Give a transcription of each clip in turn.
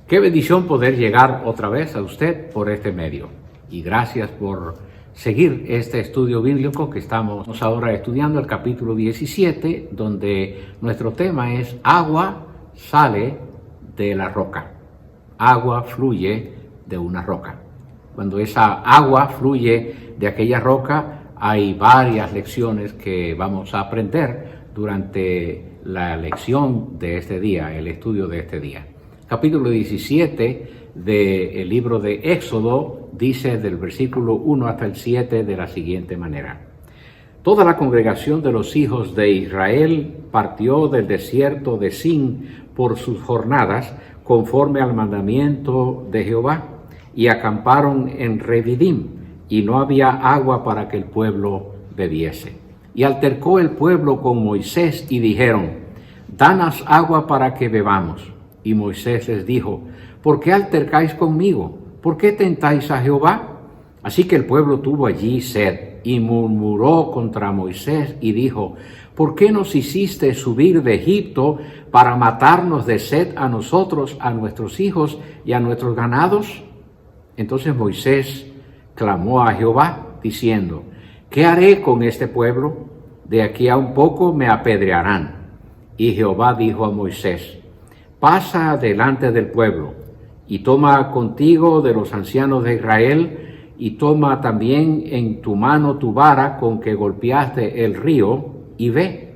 Qué bendición poder llegar otra vez a usted por este medio. Y gracias por seguir este estudio bíblico que estamos ahora estudiando, el capítulo 17, donde nuestro tema es agua sale de la roca. Agua fluye de una roca. Cuando esa agua fluye de aquella roca, hay varias lecciones que vamos a aprender durante la lección de este día, el estudio de este día. Capítulo 17 del libro de Éxodo dice del versículo 1 hasta el 7 de la siguiente manera. Toda la congregación de los hijos de Israel partió del desierto de Sin por sus jornadas, conforme al mandamiento de Jehová, y acamparon en Refidim, y no había agua para que el pueblo bebiese. Y altercó el pueblo con Moisés y dijeron: danos agua para que bebamos. Y Moisés les dijo: ¿por qué altercáis conmigo? ¿Por qué tentáis a Jehová? Así que el pueblo tuvo allí sed, y murmuró contra Moisés y dijo: ¿por qué nos hiciste subir de Egipto para matarnos de sed a nosotros, a nuestros hijos y a nuestros ganados? Entonces Moisés clamó a Jehová, diciendo: ¿qué haré con este pueblo? De aquí a un poco me apedrearán. Y Jehová dijo a Moisés: pasa delante del pueblo, y toma contigo de los ancianos de Israel, y toma también en tu mano tu vara con que golpeaste el río, y ve.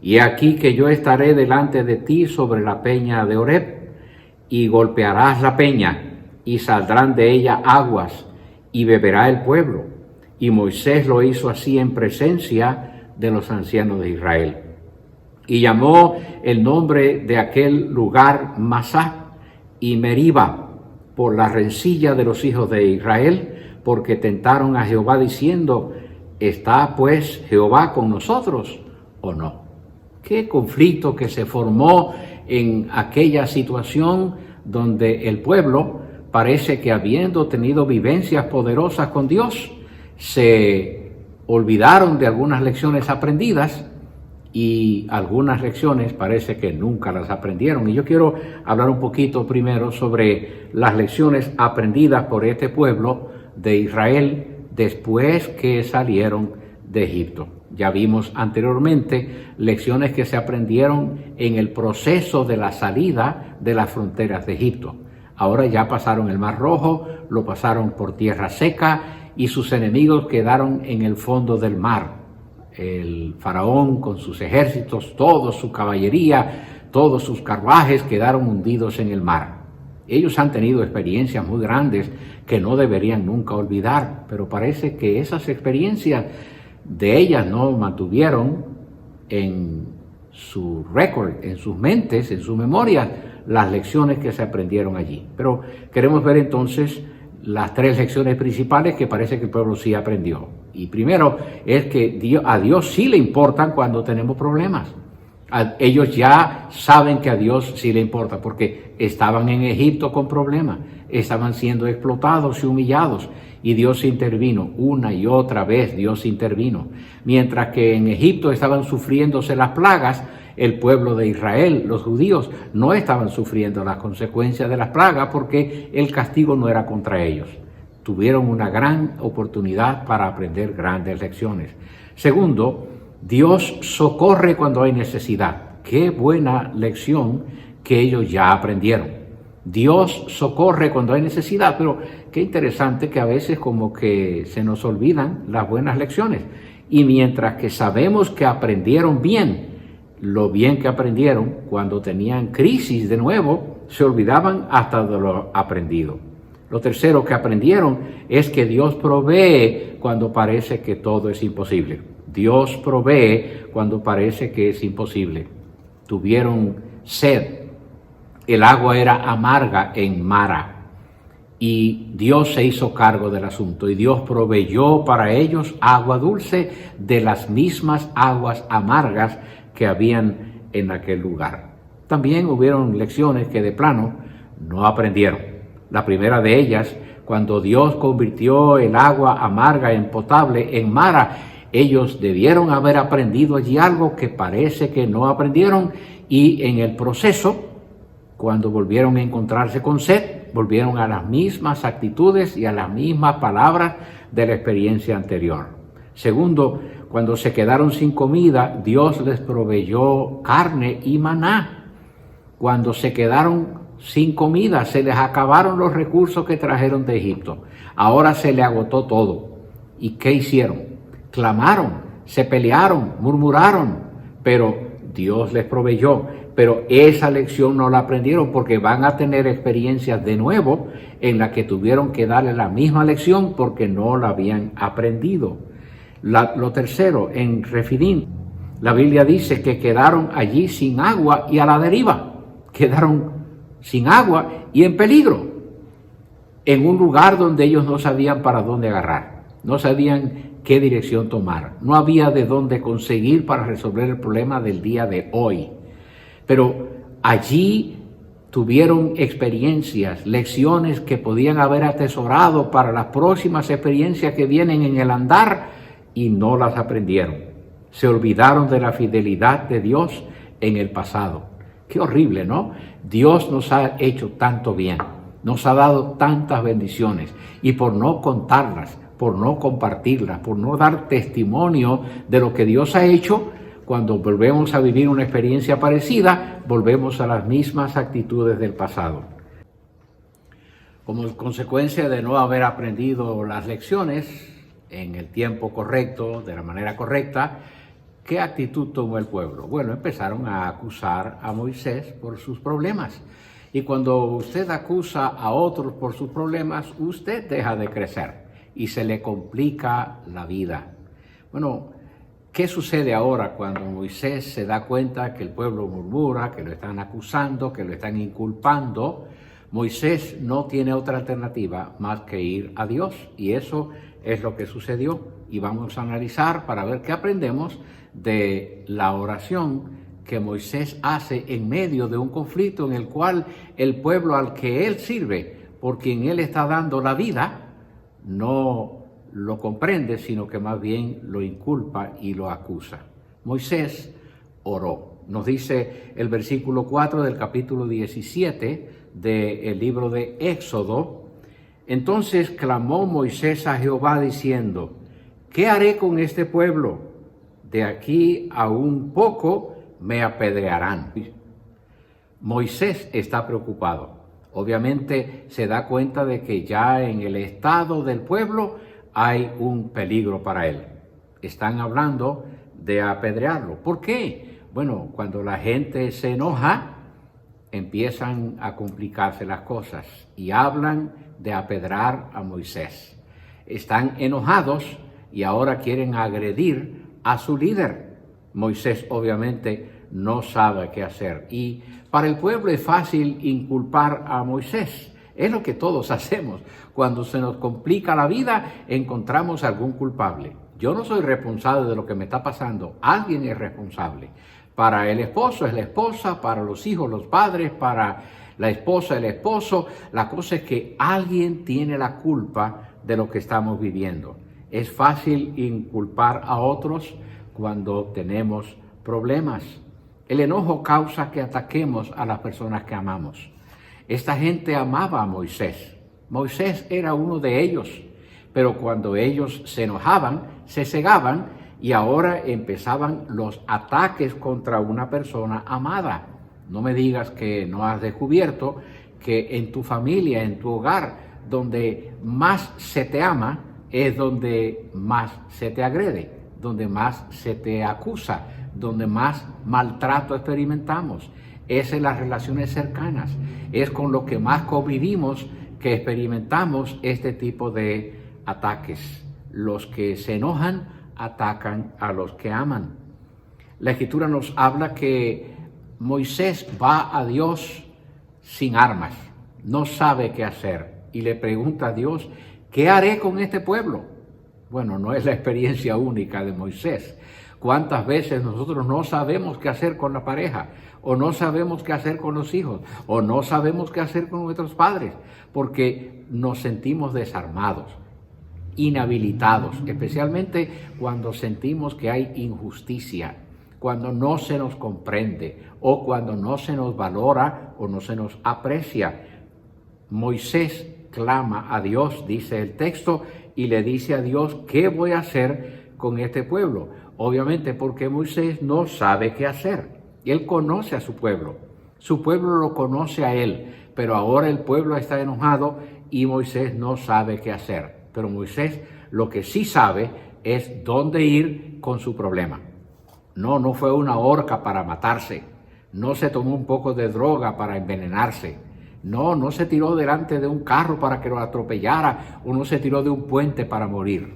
Y aquí que yo estaré delante de ti sobre la peña de Horeb, y golpearás la peña, y saldrán de ella aguas, y beberá el pueblo. Y Moisés lo hizo así en presencia de los ancianos de Israel. Y llamó el nombre de aquel lugar Masá y Meriba, por la rencilla de los hijos de Israel, porque tentaron a Jehová diciendo: ¿está pues Jehová con nosotros o no? Qué conflicto que se formó en aquella situación donde el pueblo parece que, habiendo tenido vivencias poderosas con Dios, se olvidaron de algunas lecciones aprendidas, y algunas lecciones parece que nunca las aprendieron. Y yo quiero hablar un poquito primero sobre las lecciones aprendidas por este pueblo de Israel después que salieron de Egipto. Ya vimos anteriormente lecciones que se aprendieron en el proceso de la salida de las fronteras de Egipto. Ahora ya pasaron el Mar Rojo, lo pasaron por tierra seca, y sus enemigos quedaron en el fondo del mar. El faraón con sus ejércitos, toda su caballería, todos sus carruajes quedaron hundidos en el mar. Ellos han tenido experiencias muy grandes que no deberían nunca olvidar, pero parece que esas experiencias de ellas no mantuvieron en su récord, en sus mentes, en su memoria, las lecciones que se aprendieron allí. Pero queremos ver entonces las tres lecciones principales que parece que el pueblo sí aprendió. Y primero es que a Dios sí le importan cuando tenemos problemas. Ellos ya saben que a Dios sí le importa, porque estaban en Egipto con problemas, estaban siendo explotados y humillados, y Dios intervino. Una y otra vez Dios intervino. Mientras que en Egipto estaban sufriéndose las plagas, el pueblo de Israel, los judíos, no estaban sufriendo las consecuencias de las plagas, porque el castigo no era contra ellos. Tuvieron una gran oportunidad para aprender grandes lecciones. Segundo, Dios socorre cuando hay necesidad. Qué buena lección que ellos ya aprendieron. Dios socorre cuando hay necesidad, pero qué interesante que a veces como que se nos olvidan las buenas lecciones. Y mientras que sabemos que aprendieron bien, lo bien que aprendieron, cuando tenían crisis de nuevo, se olvidaban hasta de lo aprendido. Lo tercero que aprendieron es que Dios provee cuando parece que todo es imposible. Dios provee cuando parece que es imposible. Tuvieron sed. El agua era amarga en Mara. Y Dios se hizo cargo del asunto. Y Dios proveyó para ellos agua dulce de las mismas aguas amargas que habían en aquel lugar. También hubieron lecciones que de plano no aprendieron. La primera de ellas, cuando Dios convirtió el agua amarga en potable en Mara, ellos debieron haber aprendido allí algo que parece que no aprendieron, y en el proceso Cuando volvieron a encontrarse con sed, volvieron a las mismas actitudes y a las mismas palabras de la experiencia anterior. Segundo, cuando se quedaron sin comida, Dios les proveyó carne y maná. Cuando se quedaron sin comida, se les acabaron los recursos que trajeron de Egipto. Ahora se les agotó todo. ¿Y qué hicieron? Clamaron, se pelearon, murmuraron, pero Dios les proveyó. Pero esa lección no la aprendieron porque van a tener experiencias de nuevo en las que tuvieron que darle la misma lección porque no la habían aprendido. Lo tercero, en Refidim, la Biblia dice que quedaron allí sin agua y a la deriva. Quedaron sin agua y en peligro, en un lugar donde ellos no sabían para dónde agarrar, no sabían qué dirección tomar, no había de dónde conseguir para resolver el problema del día de hoy. Pero allí tuvieron experiencias, lecciones que podían haber atesorado para las próximas experiencias que vienen en el andar y no las aprendieron. Se olvidaron de la fidelidad de Dios en el pasado. Qué horrible, ¿no? Dios nos ha hecho tanto bien, nos ha dado tantas bendiciones y por no contarlas, por no compartirlas, por no dar testimonio de lo que Dios ha hecho, cuando volvemos a vivir una experiencia parecida, volvemos a las mismas actitudes del pasado. Como consecuencia de no haber aprendido las lecciones en el tiempo correcto, de la manera correcta, ¿qué actitud tomó el pueblo? Bueno, empezaron a acusar a Moisés por sus problemas. Y cuando usted acusa a otros por sus problemas, usted deja de crecer y se le complica la vida. Bueno, ¿qué sucede ahora cuando Moisés se da cuenta que el pueblo murmura, que lo están acusando, que lo están inculpando? Moisés no tiene otra alternativa más que ir a Dios, y eso es lo que sucedió. Y vamos a analizar para ver qué aprendemos de la oración que Moisés hace en medio de un conflicto en el cual el pueblo al que él sirve, por quien él está dando la vida, no lo comprende, sino que más bien lo inculpa y lo acusa. Moisés oró. Nos dice el versículo 4 del capítulo 17 del libro de Éxodo: entonces clamó Moisés a Jehová diciendo, ¿qué haré con este pueblo? De aquí a un poco me apedrearán. Moisés está preocupado. Obviamente se da cuenta de que ya en el estado del pueblo hay un peligro para él. Están hablando de apedrearlo. ¿Por qué? Bueno, cuando la gente se enoja, empiezan a complicarse las cosas y hablan de apedrear a Moisés. Están enojados y ahora quieren agredir a su líder. Moisés obviamente no sabe qué hacer y para el pueblo es fácil inculpar a Moisés. Es lo que todos hacemos. Cuando se nos complica la vida, encontramos algún culpable. Yo no soy responsable de lo que me está pasando. Alguien es responsable. Para el esposo es la esposa, para los hijos los padres, para la esposa el esposo. La cosa es que alguien tiene la culpa de lo que estamos viviendo. Es fácil inculpar a otros cuando tenemos problemas. El enojo causa que ataquemos a las personas que amamos. Esta gente amaba a Moisés. Moisés era uno de ellos, pero cuando ellos se enojaban, se cegaban y ahora empezaban los ataques contra una persona amada. No me digas que no has descubierto que en tu familia, en tu hogar, donde más se te ama, es donde más se te agrede, donde más se te acusa, donde más maltrato experimentamos. Es en las relaciones cercanas, es con lo que más convivimos que experimentamos este tipo de ataques. Los que se enojan atacan a los que aman. La Escritura nos habla que Moisés va a Dios sin armas, no sabe qué hacer y le pregunta a Dios, ¿qué haré con este pueblo? Bueno, no es la experiencia única de Moisés. ¿Cuántas veces nosotros no sabemos qué hacer con la pareja? O no sabemos qué hacer con los hijos, o no sabemos qué hacer con nuestros padres, porque nos sentimos desarmados, inhabilitados, especialmente cuando sentimos que hay injusticia, cuando no se nos comprende o cuando no se nos valora o no se nos aprecia. Moisés clama a Dios, dice el texto, y le dice a Dios, ¿qué voy a hacer con este pueblo? Obviamente porque Moisés no sabe qué hacer. Él conoce a su pueblo lo conoce a él, pero ahora el pueblo está enojado y Moisés no sabe qué hacer. Pero Moisés lo que sí sabe es dónde ir con su problema. No fue una horca para matarse, no se tomó un poco de droga para envenenarse, no se tiró delante de un carro para que lo atropellara o no se tiró de un puente para morir.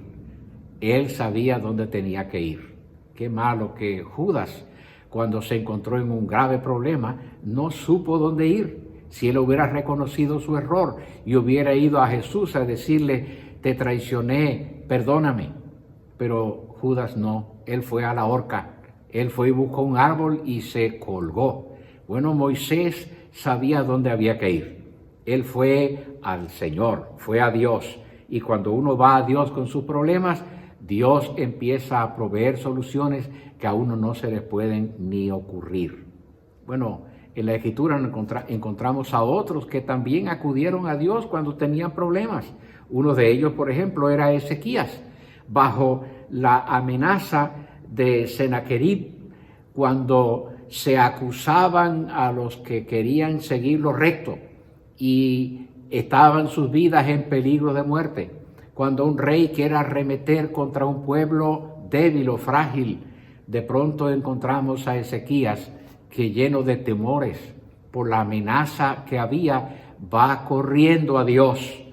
Él sabía dónde tenía que ir. Qué malo que Judas, cuando se encontró en un grave problema, no supo dónde ir. Si él hubiera reconocido su error y hubiera ido a Jesús a decirle, te traicioné, perdóname. Pero Judas no, él fue a la horca, él fue y buscó un árbol y se colgó. Bueno, Moisés sabía dónde había que ir. Él fue al Señor, fue a Dios. Y cuando uno va a Dios con sus problemas, Dios empieza a proveer soluciones que a uno no se les pueden ni ocurrir. Bueno, en la Escritura encontramos a otros que también acudieron a Dios cuando tenían problemas. Uno de ellos, por ejemplo, era Ezequías, bajo la amenaza de Sennacherib, cuando se acusaban a los que querían seguir lo recto y estaban sus vidas en peligro de muerte. Cuando un rey quiere arremeter contra un pueblo débil o frágil, de pronto encontramos a Ezequías que, lleno de temores por la amenaza que había, va corriendo a Dios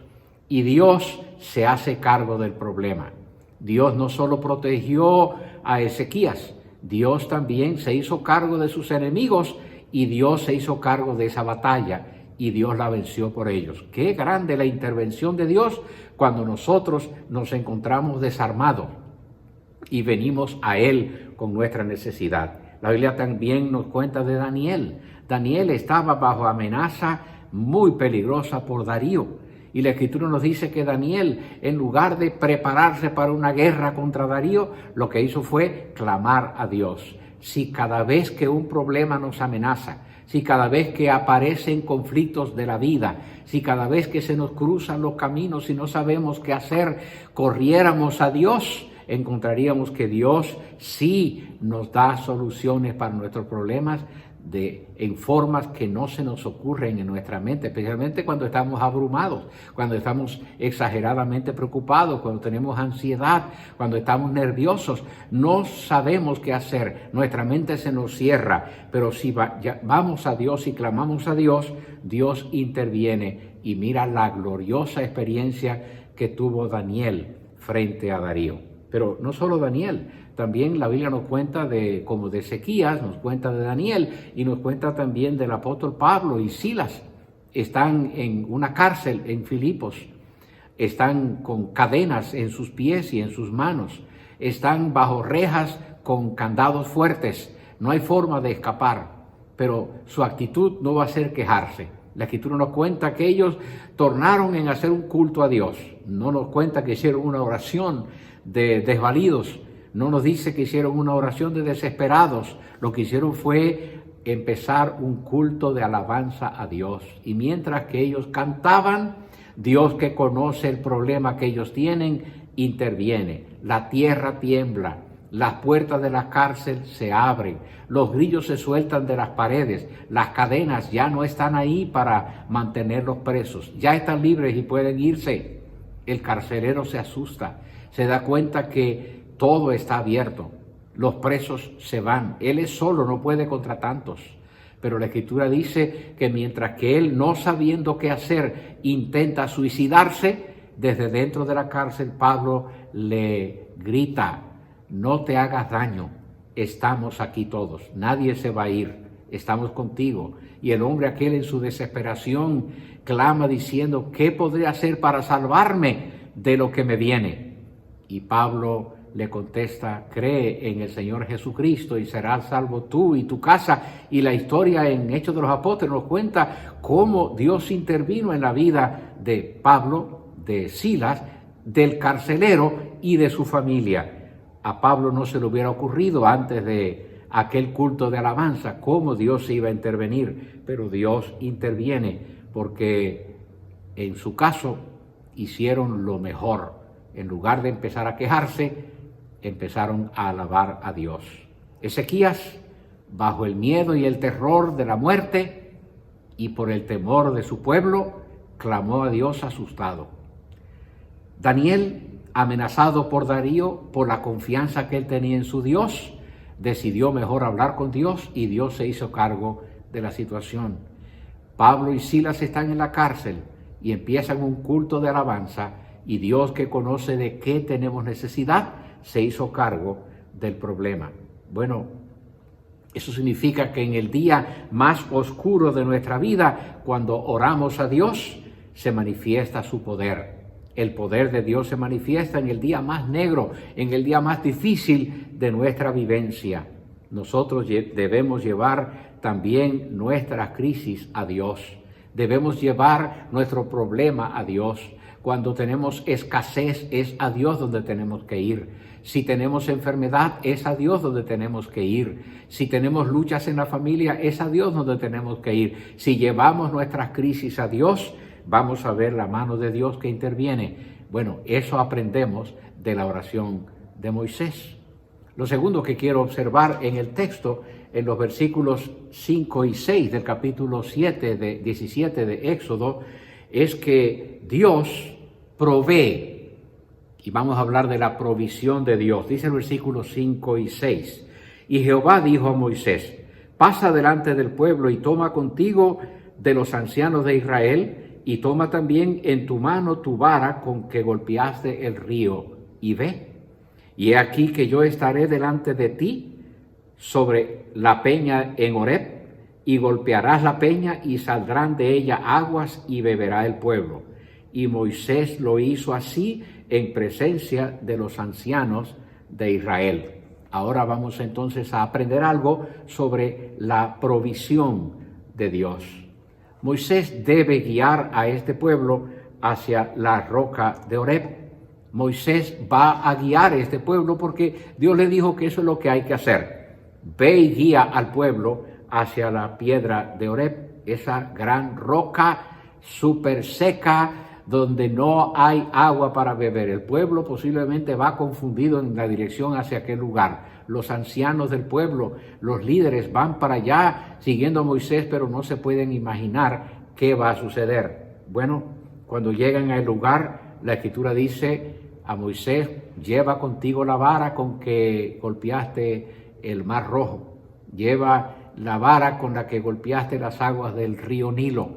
y Dios se hace cargo del problema. Dios no solo protegió a Ezequías, Dios también se hizo cargo de sus enemigos y Dios se hizo cargo de esa batalla y Dios la venció por ellos. Qué grande la intervención de Dios cuando nosotros nos encontramos desarmados y venimos a Él con nuestra necesidad. La Biblia también nos cuenta de Daniel. Daniel estaba bajo amenaza muy peligrosa por Darío. Y la Escritura nos dice que Daniel, en lugar de prepararse para una guerra contra Darío, lo que hizo fue clamar a Dios. Si cada vez que un problema nos amenaza, si cada vez que aparecen conflictos de la vida, si cada vez que se nos cruzan los caminos y no sabemos qué hacer, corriéramos a Dios, encontraríamos que Dios sí nos da soluciones para nuestros problemas en formas que no se nos ocurren en nuestra mente, especialmente cuando estamos abrumados, cuando estamos exageradamente preocupados, cuando tenemos ansiedad, cuando estamos nerviosos, no sabemos qué hacer, nuestra mente se nos cierra, pero si vamos a Dios y clamamos a Dios, Dios interviene y mira la gloriosa experiencia que tuvo Daniel frente a Darío. Pero no solo Daniel, también la Biblia nos cuenta como de Ezequías, nos cuenta de Daniel y nos cuenta también del apóstol Pablo y Silas. Están en una cárcel en Filipos, están con cadenas en sus pies y en sus manos, están bajo rejas con candados fuertes, no hay forma de escapar, pero su actitud no va a ser quejarse. La Escritura nos cuenta que ellos tornaron en hacer un culto a Dios, no nos cuenta que hicieron una oración de desvalidos, no nos dice que hicieron una oración de desesperados, lo que hicieron fue empezar un culto de alabanza a Dios. Y mientras que ellos cantaban, Dios, que conoce el problema que ellos tienen, interviene. La tierra tiembla, las puertas de la cárcel se abren, los grillos se sueltan de las paredes, las cadenas ya no están ahí para mantenerlos presos, ya están libres y pueden irse. El carcelero se asusta, se da cuenta que todo está abierto, los presos se van, él es solo, no puede contra tantos. Pero la Escritura dice que mientras que él, no sabiendo qué hacer, intenta suicidarse, desde dentro de la cárcel Pablo le grita: no te hagas daño, estamos aquí todos, nadie se va a ir, estamos contigo. Y el hombre aquel, en su desesperación, clama diciendo: ¿qué podré hacer para salvarme de lo que me viene? Y Pablo le contesta: cree en el Señor Jesucristo y serás salvo tú y tu casa. Y la historia en Hechos de los Apóstoles nos cuenta cómo Dios intervino en la vida de Pablo, de Silas, del carcelero y de su familia. A Pablo no se le hubiera ocurrido antes de aquel culto de alabanza, cómo Dios iba a intervenir, pero Dios interviene porque en su caso hicieron lo mejor. En lugar de empezar a quejarse, empezaron a alabar a Dios. Ezequías, bajo el miedo y el terror de la muerte y por el temor de su pueblo, clamó a Dios asustado. Daniel, amenazado por Darío por la confianza que él tenía en su Dios, decidió mejor hablar con Dios y Dios se hizo cargo de la situación. Pablo y Silas están en la cárcel y empiezan un culto de alabanza y Dios, que conoce de qué tenemos necesidad, se hizo cargo del problema. Bueno, eso significa que en el día más oscuro de nuestra vida, cuando oramos a Dios, se manifiesta su poder. El poder de Dios se manifiesta en el día más negro, en el día más difícil de nuestra vivencia. Nosotros debemos llevar también nuestra crisis a Dios. Debemos llevar nuestro problema a Dios. Cuando tenemos escasez, es a Dios donde tenemos que ir. Si tenemos enfermedad, es a Dios donde tenemos que ir. Si tenemos luchas en la familia, es a Dios donde tenemos que ir. Si llevamos nuestras crisis a Dios, vamos a ver la mano de Dios que interviene. Bueno, eso aprendemos de la oración de Moisés. Lo segundo que quiero observar en el texto, en los versículos 5 y 6 del capítulo 17 de Éxodo, es que Dios provee. Y vamos a hablar de la provisión de Dios. Dice el versículo 5 y 6. Y Jehová dijo a Moisés: pasa delante del pueblo y toma contigo de los ancianos de Israel, y toma también en tu mano tu vara con que golpeaste el río, y ve. Y he aquí que yo estaré delante de ti sobre la peña en Horeb, y golpearás la peña, y saldrán de ella aguas, y beberá el pueblo. Y Moisés lo hizo así en presencia de los ancianos de Israel. Ahora vamos entonces a aprender algo sobre la provisión de Dios. Moisés debe guiar a este pueblo hacia la roca de Horeb. Moisés va a guiar a este pueblo porque Dios le dijo que eso es lo que hay que hacer. Ve y guía al pueblo hacia la piedra de Horeb, esa gran roca súper seca donde no hay agua para beber. El pueblo posiblemente va confundido en la dirección hacia aquel lugar. Los ancianos del pueblo, los líderes, van para allá siguiendo a Moisés, pero no se pueden imaginar qué va a suceder. Bueno, cuando llegan al lugar, la Escritura dice a Moisés: lleva contigo la vara con que golpeaste el mar Rojo. Lleva la vara con la que golpeaste las aguas del río Nilo.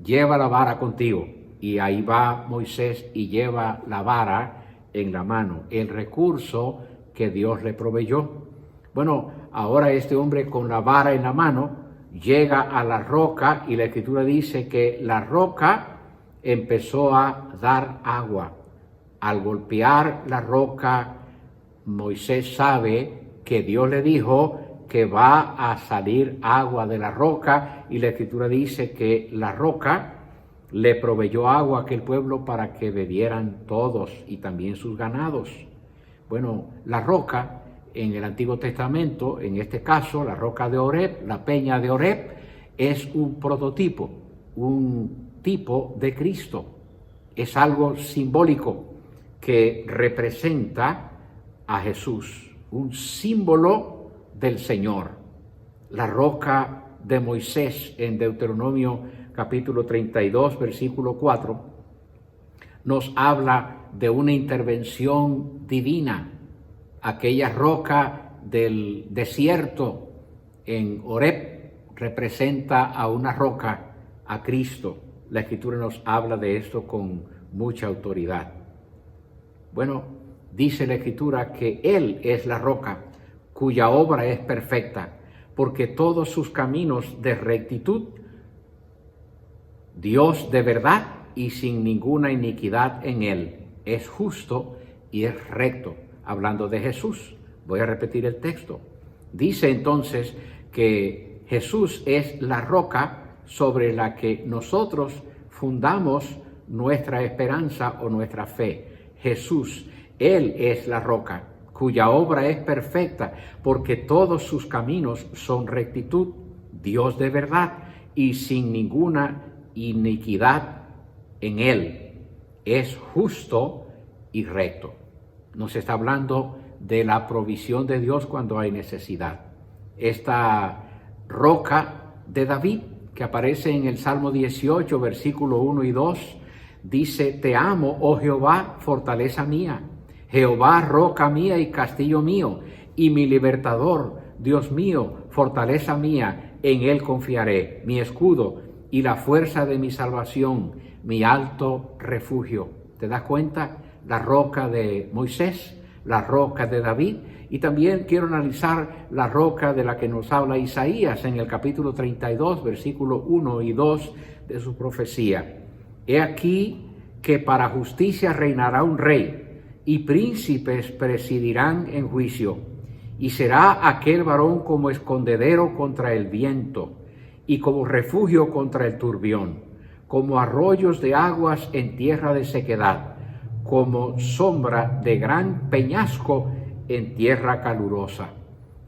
Lleva la vara contigo. Y ahí va Moisés y lleva la vara en la mano, el recurso que Dios le proveyó. Bueno, ahora este hombre con la vara en la mano llega a la roca y la Escritura dice que la roca empezó a dar agua. Al golpear la roca, Moisés sabe que Dios le dijo que va a salir agua de la roca, y la Escritura dice que la roca le proveyó agua a aquel pueblo para que bebieran todos y también sus ganados. Bueno, la roca en el Antiguo Testamento, en este caso la roca de Horeb, la peña de Horeb, es un prototipo, un tipo de Cristo. Es algo simbólico que representa a Jesús, un símbolo del Señor. La roca de Moisés en Deuteronomio capítulo 32, versículo 4, nos habla de una intervención divina. Aquella roca del desierto en Horeb representa a una roca, a Cristo. La Escritura nos habla de esto con mucha autoridad. Bueno, dice la Escritura que Él es la roca, cuya obra es perfecta, porque todos sus caminos de rectitud, Dios de verdad y sin ninguna iniquidad en Él, es justo y es recto. Hablando de Jesús, voy a repetir el texto. Dice entonces que Jesús es la roca sobre la que nosotros fundamos nuestra esperanza o nuestra fe. Jesús, Él es la roca cuya obra es perfecta, porque todos sus caminos son rectitud, Dios de verdad y sin ninguna iniquidad en él. Es justo y recto. Nos está hablando de la provisión de Dios cuando hay necesidad. Esta roca de David, que aparece en el Salmo 18, versículo 1 y 2, dice: Te amo, oh Jehová, fortaleza mía. Jehová, roca mía y castillo mío, y mi libertador, Dios mío, fortaleza mía, en él confiaré, mi escudo y la fuerza de mi salvación, mi alto refugio. ¿Te das cuenta? La roca de Moisés, la roca de David, y también quiero analizar la roca de la que nos habla Isaías en el capítulo 32, versículos 1 y 2 de su profecía. He aquí que para justicia reinará un rey, y príncipes presidirán en juicio, y será aquel varón como escondedero contra el viento, y como refugio contra el turbión, como arroyos de aguas en tierra de sequedad, como sombra de gran peñasco en tierra calurosa.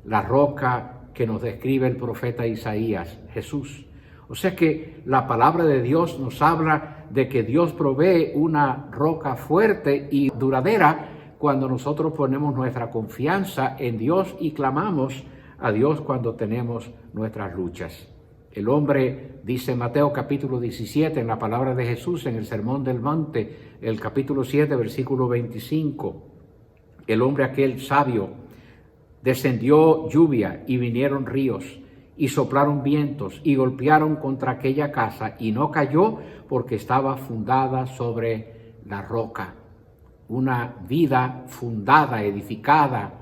La roca que nos describe el profeta Isaías, Jesús. O sea que la palabra de Dios nos habla de que Dios provee una roca fuerte y duradera cuando nosotros ponemos nuestra confianza en Dios y clamamos a Dios cuando tenemos nuestras luchas. El hombre, dice Mateo capítulo 17, en la palabra de Jesús, en el Sermón del Monte, el capítulo 7, versículo 25, el hombre aquel sabio, descendió lluvia y vinieron ríos, y soplaron vientos y golpearon contra aquella casa, y no cayó porque estaba fundada sobre la roca. Una vida fundada, edificada,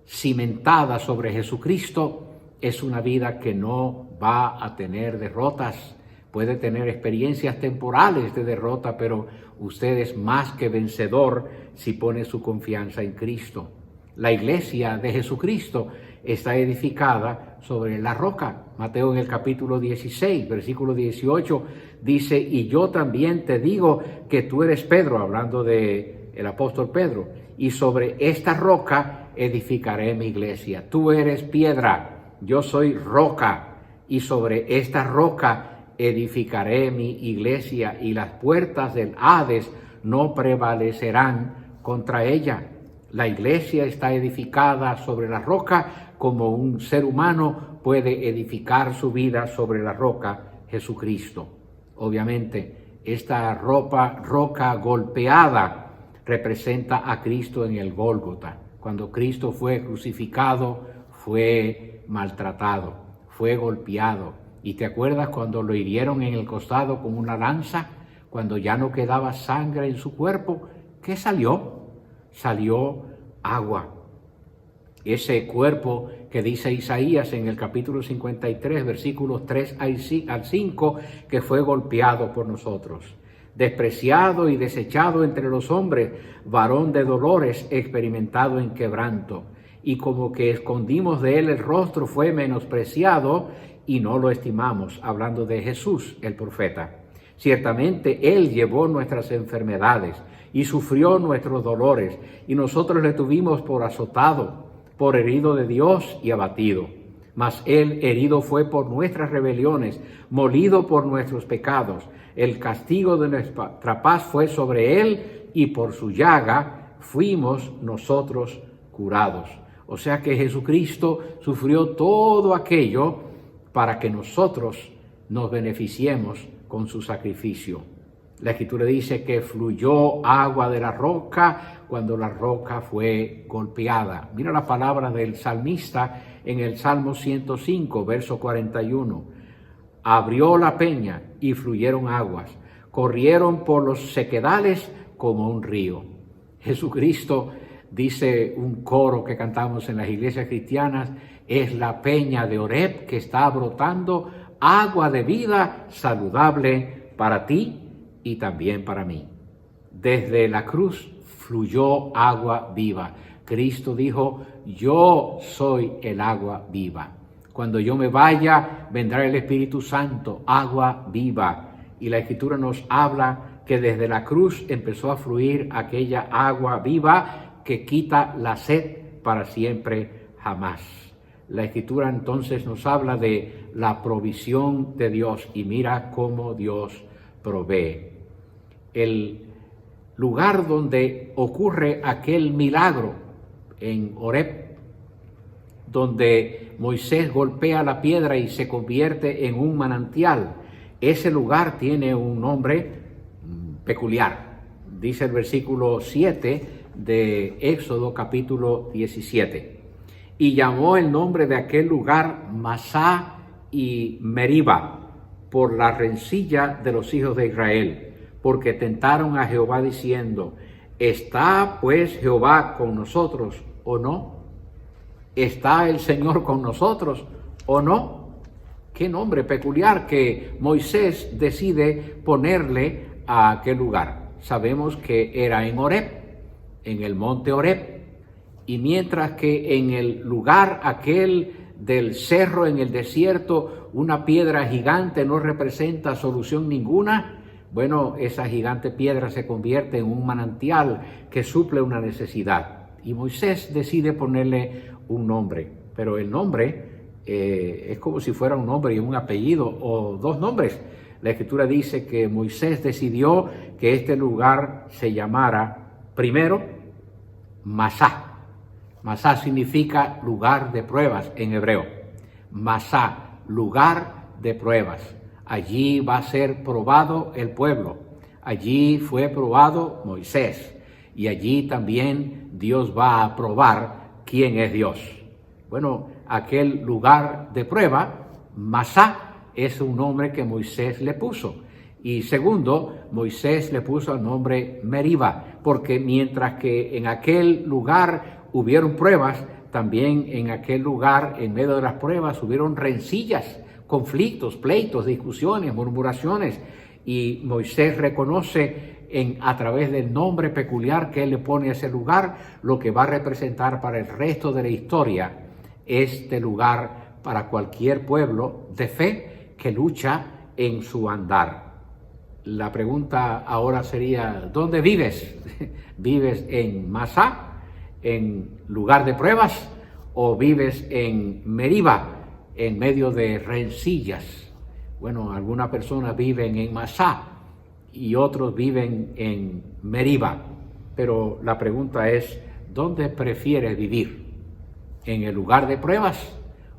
cimentada sobre Jesucristo, es una vida que no va a tener derrotas. Puede tener experiencias temporales de derrota, pero usted es más que vencedor si pone su confianza en Cristo. La iglesia de Jesucristo está edificada sobre la roca. Mateo en el capítulo 16, versículo 18, dice: y yo también te digo que tú eres Pedro, hablando de el apóstol Pedro, y sobre esta roca edificaré mi iglesia. Tú eres piedra, yo soy roca, y sobre esta roca edificaré mi iglesia, y las puertas del Hades no prevalecerán contra ella. La iglesia está edificada sobre la roca, como un ser humano puede edificar su vida sobre la roca, Jesucristo. Obviamente, esta roca golpeada representa a Cristo en el Gólgota. Cuando Cristo fue crucificado, fue maltratado, fue golpeado. ¿Y te acuerdas cuando lo hirieron en el costado con una lanza? Cuando ya no quedaba sangre en su cuerpo, ¿qué salió? Salió agua. Ese cuerpo que dice Isaías en el capítulo 53, versículos 3 al 5, que fue golpeado por nosotros, despreciado y desechado entre los hombres, varón de dolores, experimentado en quebranto, y como que escondimos de él el rostro, fue menospreciado y no lo estimamos, hablando de Jesús, el profeta. Ciertamente él llevó nuestras enfermedades y sufrió nuestros dolores, y nosotros le tuvimos por azotado, por herido de Dios y abatido. Mas él herido fue por nuestras rebeliones, molido por nuestros pecados. El castigo de nuestra paz fue sobre él, y por su llaga fuimos nosotros curados. O sea que Jesucristo sufrió todo aquello para que nosotros nos beneficiemos con su sacrificio. La Escritura dice que fluyó agua de la roca cuando la roca fue golpeada. Mira la palabra del salmista en el Salmo 105, verso 41. Abrió la peña y fluyeron aguas, corrieron por los sequedales como un río. Jesucristo, dice un coro que cantamos en las iglesias cristianas, es la peña de Oreb que está brotando agua de vida saludable para ti y también para mí. Desde la cruz fluyó agua viva. Cristo dijo: yo soy el agua viva. Cuando yo me vaya, vendrá el Espíritu Santo, agua viva. Y la Escritura nos habla que desde la cruz empezó a fluir aquella agua viva que quita la sed para siempre jamás. La Escritura entonces nos habla de la provisión de Dios y mira cómo Dios provee. El lugar donde ocurre aquel milagro en Horeb, donde Moisés golpea la piedra y se convierte en un manantial, ese lugar tiene un nombre peculiar. Dice el versículo 7 de Éxodo capítulo 17. Y llamó el nombre de aquel lugar Masá y Meriba, por la rencilla de los hijos de Israel, porque tentaron a Jehová diciendo: ¿está pues Jehová con nosotros o no? ¿Está el Señor con nosotros o no? Qué nombre peculiar que Moisés decide ponerle a aquel lugar. Sabemos que era en Horeb, en el monte Horeb, y mientras que en el lugar aquel del cerro en el desierto, una piedra gigante no representa solución ninguna, bueno, esa gigante piedra se convierte en un manantial que suple una necesidad. Y Moisés decide ponerle un nombre, pero el nombre es como si fuera un nombre y un apellido o dos nombres. La Escritura dice que Moisés decidió que este lugar se llamara primero Masá. Masá significa lugar de pruebas en hebreo. Masá, lugar de pruebas. Allí va a ser probado el pueblo. Allí fue probado Moisés. Y allí también Dios va a probar quién es Dios. Bueno, aquel lugar de prueba, Masá, es un nombre que Moisés le puso. Y segundo, Moisés le puso el nombre Meriba, porque mientras que en aquel lugar hubieron pruebas, también en aquel lugar, en medio de las pruebas, hubieron rencillas, conflictos, pleitos, discusiones, murmuraciones. Y Moisés reconoce a través del nombre peculiar que él le pone a ese lugar, lo que va a representar para el resto de la historia este lugar para cualquier pueblo de fe que lucha en su andar. La pregunta ahora sería: ¿dónde vives? ¿Vives en Masá, en lugar de pruebas, o vives en Meriba, en medio de rencillas? Bueno, algunas personas viven en Masá y otros viven en Meriba, pero la pregunta es: ¿dónde prefieres vivir? ¿En el lugar de pruebas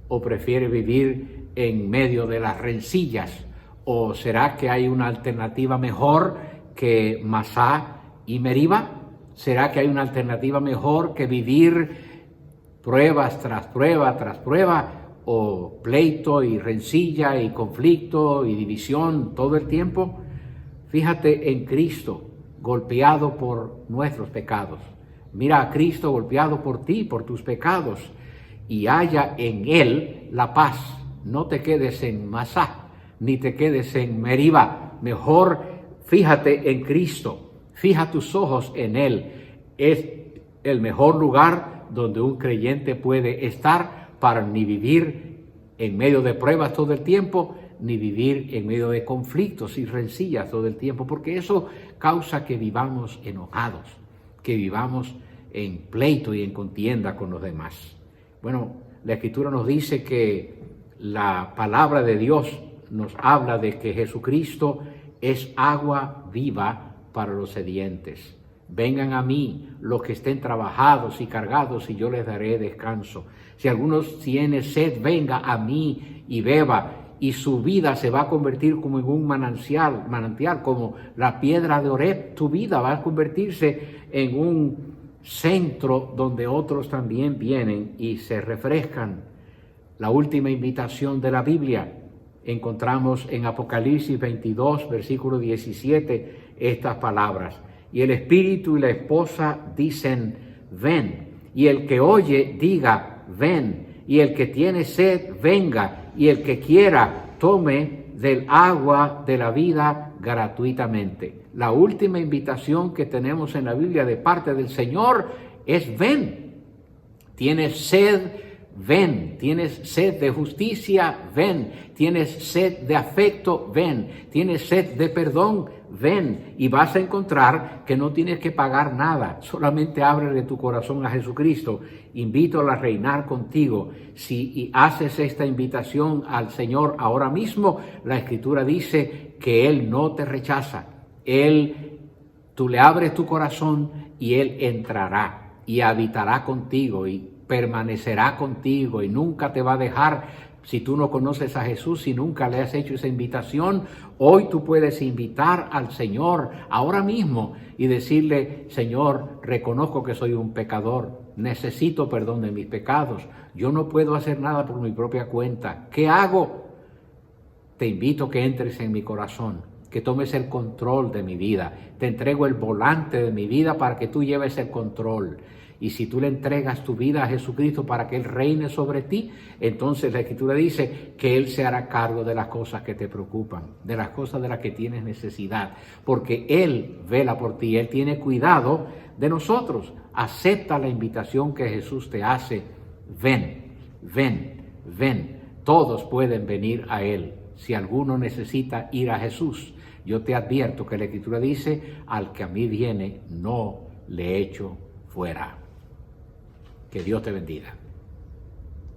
o prefieres vivir en medio de las rencillas? ¿O será que hay una alternativa mejor que Masá y Meriba? ¿Será que hay una alternativa mejor que vivir pruebas tras prueba tras prueba, o pleito y rencilla y conflicto y división todo el tiempo? Fíjate en Cristo, golpeado por nuestros pecados. Mira a Cristo golpeado por ti, por tus pecados, y halla en Él la paz. No te quedes en Masá, ni te quedes en Meriba. Mejor fíjate en Cristo, fija tus ojos en Él. Es el mejor lugar donde un creyente puede estar para ni vivir en medio de pruebas todo el tiempo, ni vivir en medio de conflictos y rencillas todo el tiempo, porque eso causa que vivamos enojados, que vivamos en pleito y en contienda con los demás. Bueno, la Escritura nos dice que la palabra de Dios nos habla de que Jesucristo es agua viva para los sedientes. Vengan a mí los que estén trabajados y cargados, y yo les daré descanso. Si alguno tiene sed, venga a mí y beba, y su vida se va a convertir como en un manantial, como la piedra de Horeb. Tu vida va a convertirse en un centro donde otros también vienen y se refrescan. La última invitación de la Biblia encontramos en Apocalipsis 22, versículo 17, estas palabras: y el espíritu y la esposa dicen: ven. Y el que oye diga: ven. Y el que tiene sed, venga. Y el que quiera, tome del agua de la vida gratuitamente. La última invitación que tenemos en la Biblia de parte del Señor es: ven. ¿Tienes sed? Ven. ¿Tienes sed de justicia? Ven. ¿Tienes sed de afecto? Ven. ¿Tienes sed de perdón? ven y vas a encontrar que no tienes que pagar nada, solamente ábrele tu corazón a Jesucristo, invítalo a reinar contigo. Si haces esta invitación al Señor ahora mismo, la Escritura dice que Él no te rechaza, tú le abres tu corazón y Él entrará y habitará contigo y permanecerá contigo y nunca te va a dejar. Si tú no conoces a Jesús, si nunca le has hecho esa invitación, hoy tú puedes invitar al Señor ahora mismo y decirle: Señor, reconozco que soy un pecador, necesito perdón de mis pecados, yo no puedo hacer nada por mi propia cuenta, ¿qué hago? Te invito a que entres en mi corazón, que tomes el control de mi vida, te entrego el volante de mi vida para que tú lleves el control. Y si tú le entregas tu vida a Jesucristo para que Él reine sobre ti, entonces la Escritura dice que Él se hará cargo de las cosas que te preocupan, de las cosas de las que tienes necesidad, porque Él vela por ti, Él tiene cuidado de nosotros. Acepta la invitación que Jesús te hace. Ven, ven, ven. Todos pueden venir a Él. Si alguno necesita ir a Jesús, yo te advierto que la Escritura dice: al que a mí viene, no le echo fuera. Que Dios te bendiga.